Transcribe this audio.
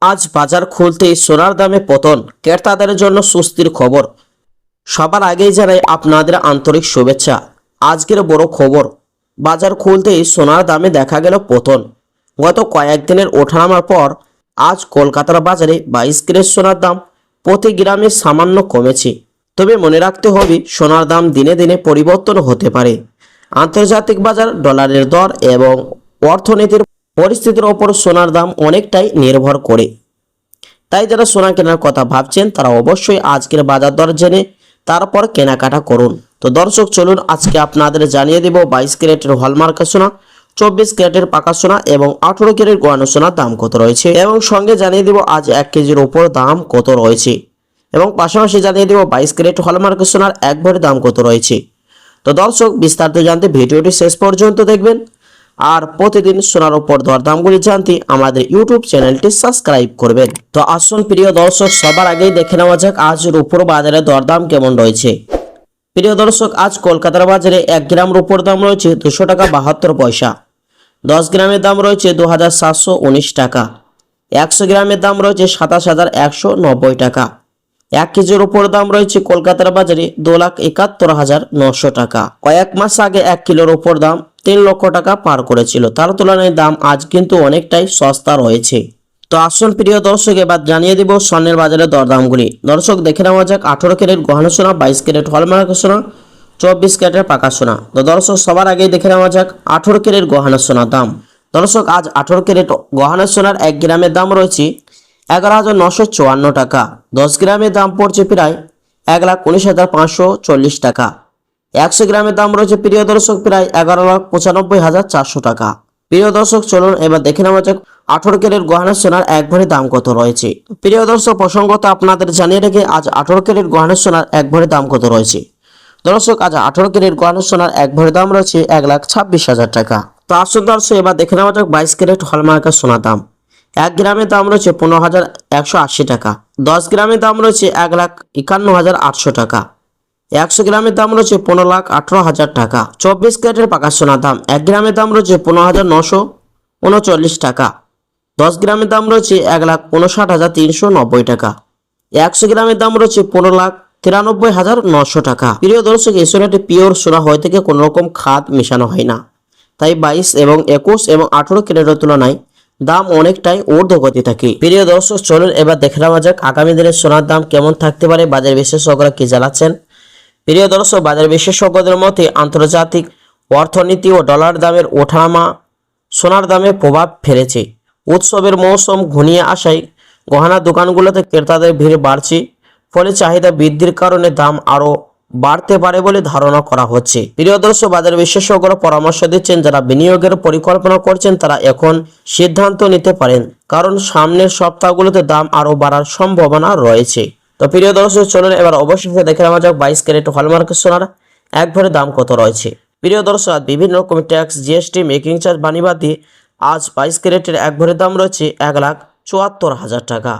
আজ বাজার খুলতেই সোনার দামে পতন, ক্রেতাদের জন্য স্বস্তির খবর। সবার আগেই জানাই আপনাদের আন্তরিক শুভেচ্ছা। আজকের বড় খবর, বাজার খুলতেই সোনার দামে দেখা গেল পতন। গত কয়েকদিনের ওঠানামার পর আজ কলকাতার বাজারে 22 ক্যারেট সোনার দাম প্রতি গ্রামে সামান্য কমেছে। তবে মনে রাখতে হবে, সোনার দাম দিনে দিনে পরিবর্তন হতে পারে। আন্তর্জাতিক বাজার, ডলারের দর এবং অর্থনীতির পরিস্থিতির ওপর সোনার দাম অনেকটাই নির্ভর করে। তাই যারা সোনা কেনার কথা ভাবছেন তারা অবশ্যই আজকের বাজার দর জেনে তারপর কেনাকাটা করুন। তো দর্শক, চলুন আজকে আপনাদের জানিয়ে দেব 22 ক্যারেটের হলমার্কের সোনা, 24 ক্যারেটের পাকা সোনা এবং 18 ক্যারেট গয়না সোনার দাম কত রয়েছে, এবং সঙ্গে জানিয়ে দেব আজ 1 কেজির উপর দাম কত রয়েছে, এবং পাশাপাশি জানিয়ে দেব 22 ক্যারেট হলমার্কের সোনার 1 ভরি দাম কত রয়েছে। তো দর্শক, বিস্তারিত জানতে ভিডিওটি শেষ পর্যন্ত দেখবেন। আর প্রতিদিন সোনার উপর দরদামগুলি জানতে আমাদের ইউটিউব চ্যানেলটি সাবস্ক্রাইব করবেন। তো আসুন প্রিয় দর্শক, সবার আগেই দেখে নেওয়া যাক আজ রূপোর বাজারে দরদাম কেমন রয়েছে। প্রিয় দর্শক, আজ কলকাতার বাজারে 1 গ্রাম রূপোর দাম রয়েছে 200 টাকা 72 পয়সা। 10 গ্রামের দাম রয়েছে 2719 টাকা। 100 গ্রামের দাম রয়েছে 27190 টাকা। 1 কেজির উপর দাম রয়েছে কলকাতার বাজারে 2,71,900 টাকা। কয়েক মাস আগে 1 কিলোর উপর দাম 3 লক্ষ টাকা পার করেছিল। তার তুলনায় দাম আজ কিন্তু অনেকটাই সস্তা রয়েছে। তো আসুন প্রিয় দর্শক, এবার জানিয়ে দিব স্বর্ণের বাজারে দরদামগুলি। দর্শক, দেখে নেওয়া যাক 18 ক্যারেট গহনা সোনা, 22 ক্যারেট হলমার্ক সোনা, 24 ক্যারেটের পাকা সোনা। তো দর্শক, সবার আগেই দেখে নেওয়া যাক 18 ক্যারেট গহনা সোনার দাম। দর্শক, আজ 18 ক্যারেট গহনা সোনার 1 গ্রামের দাম রয়েছে 11,954 টাকা। 10 গ্রামের দাম পড়ছে প্রায় 1,19,540 টাকা। 100 গ্রামের দাম রয়েছে প্রিয় দর্শক প্রায় 11,95,400 টাকা। প্রিয় দর্শক, চলুন এবার দেখে নেওয়া যাক 18 ক্যারেট গহনা সোনার 1 ভরি দাম কত রয়েছে। প্রিয় দর্শক, প্রসঙ্গত আপনাদের জানিয়ে রেখে আজ 18 ক্যারেট গহনা সোনার 1 ভরি দাম কত রয়েছে। দর্শক, আজ 18 ক্যারেট গহনা সোনার 1 ভরি দাম রয়েছে 1,26,000 টাকা। তো আসুন দর্শক, এবার দেখে নেওয়া যাক 22 ক্যারেট হলমার্কের সোনার দাম। 1 গ্রামের দাম রয়েছে 15,180 টাকা। 10 গ্রামের দাম রয়েছে 1,51,800 টাকা। 100 গ্রামের দাম রয়েছে 15,18,000 টাকা। 24 ক্যারেটের পাকা সোনার দাম 1 গ্রামের দাম রয়েছে 15,939 টাকা। 10 গ্রামের দাম রয়েছে 1,59,390 টাকা। 100 গ্রামের দাম রয়েছে 15,93,900 টাকা। প্রিয় দর্শক, এই সোনাটি পিওর সোনা হয়ে থেকে কোনো রকম খাদ মেশানো হয় না, তাই 22 এবং 21 এবং 18 ক্যারেটের তুলনায় দাম অনেকটাই ঊর্ধ্বগতি থাকে। প্রিয় দর্শক, চলুন এবার দেখে নেওয়া যাক আগামী দিনের সোনার দাম কেমন থাকতে পারে, বাজার বিশেষজ্ঞরা কি জানাচ্ছেন। প্রিয় দর্শক, বাজার বিশেষজ্ঞদের মতে আন্তর্জাতিক অর্থনীতি ও ডলার দামের ওঠানামা সোনার দামে প্রভাব ফেলেছে। উৎসবের মৌসুম ঘনিয়ে আসায় গহনা দোকানগুলোতে ক্রেতাদের ভিড় বাড়ছে, ফলে চাহিদা বৃদ্ধির কারণে দাম আরও বাড়তে পারে বলে ধারণা করা হচ্ছে। প্রিয় দর্শক, বাজার বিশেষজ্ঞরা পরামর্শ দিচ্ছেন যারা বিনিয়োগের পরিকল্পনা করছেন তারা এখন সিদ্ধান্ত নিতে পারেন, কারণ সামনের সপ্তাহগুলোতে দাম আরও বাড়ার সম্ভাবনা রয়েছে। তো প্রিয় দর্শক, চলুন এবার অবশেষে দেখে নেওয়া যাক 22 ক্যারেট হলমার্কের সোনার 1 ভরি দাম কত রয়েছে। প্রিয় দর্শক, বিভিন্ন রকম ট্যাক্স, জিএসটি, মেকিং চার্জ, বানিবাদ দিয়ে আজ 22 ক্যারেটের 1 ভরি দাম রয়েছে 1,74,000 টাকা।